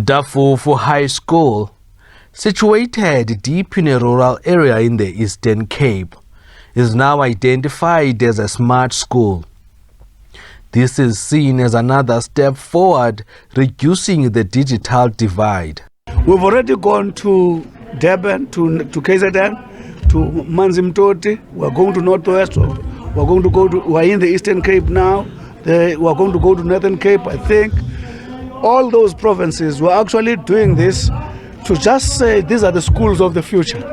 Ntafufu High School, situated deep in a rural area in the Eastern Cape, is now identified as a smart school. This is seen as another step forward, reducing the digital divide. We've already gone to Durban, to KZN, to Manzimtoti. We're going to Northwest. We're in the Eastern Cape now. We're going to go to Northern Cape, I think. All those provinces were actually doing this to just say these are the schools of the future.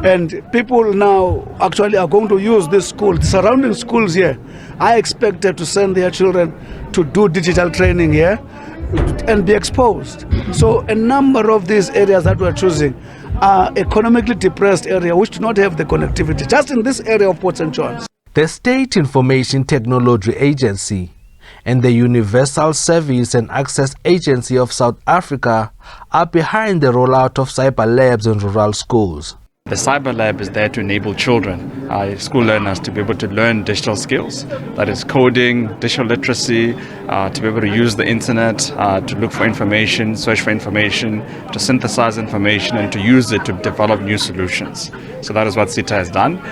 And people now actually are going to use this school, the surrounding schools here. I expected to send their children to do digital training here and be exposed. So a number of these areas that we're choosing are economically depressed areas which do not have the connectivity, just in this area of Port St. John's. The State Information Technology Agency and the Universal Service and Access Agency of South Africa are behind the rollout of cyber labs in rural schools. The Cyber Lab is there to enable children, school learners, to be able to learn digital skills. That is coding, digital literacy, to be able to use the internet, to look for information, search for information, to synthesize information and to use it to develop new solutions. So that is what CITA has done.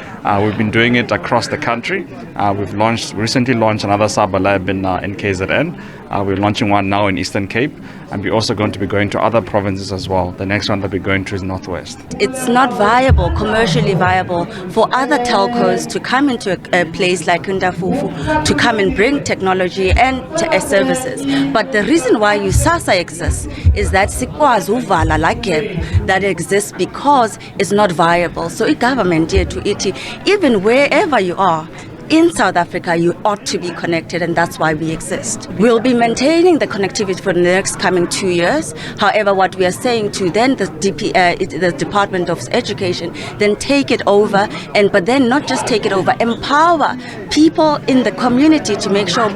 We've been doing it across the country. We've recently launched another Cyber Lab in KZN. We're launching one now in Eastern Cape, and we're also going to be going to other provinces as well. The next one that we're going to is Northwest. It's not viable, commercially viable, for other telcos to come into a place like Ntafufu to come and bring technology and services. But the reason why USASA exists is that sikwazi uvala la gap that exists because it's not viable. So government here to it, even wherever you are, in South Africa, you ought to be connected, and that's why we exist. We'll be maintaining the connectivity for the next coming 2 years. However, what we are saying to then the Department of Education, then take it over, but then not just take it over, empower people in the community to make sure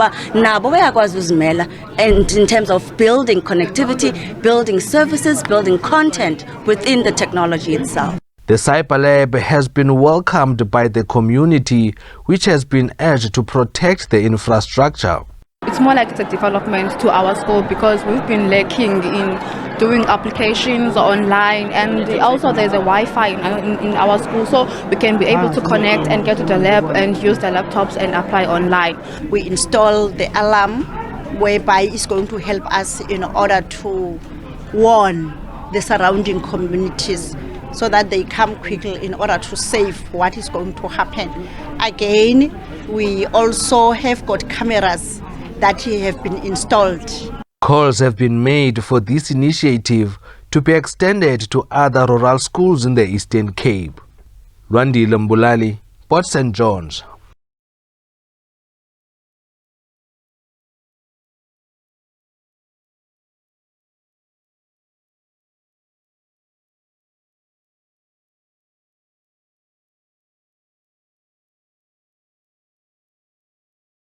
and in terms of building connectivity, building services, building content within the technology itself. The Cyber Lab has been welcomed by the community, which has been urged to protect the infrastructure. It's more like it's a development to our school because we've been lacking in doing applications online, and also there's a Wi-Fi in our school, so we can be able to connect and get to the lab and use the laptops and apply online. We install the alarm whereby it's going to help us in order to warn the surrounding communities so that they come quickly in order to save what is going to happen. Again, we also have got cameras that have been installed. Calls have been made for this initiative to be extended to other rural schools in the Eastern Cape. Lwandile Mbulali, Port St. John's.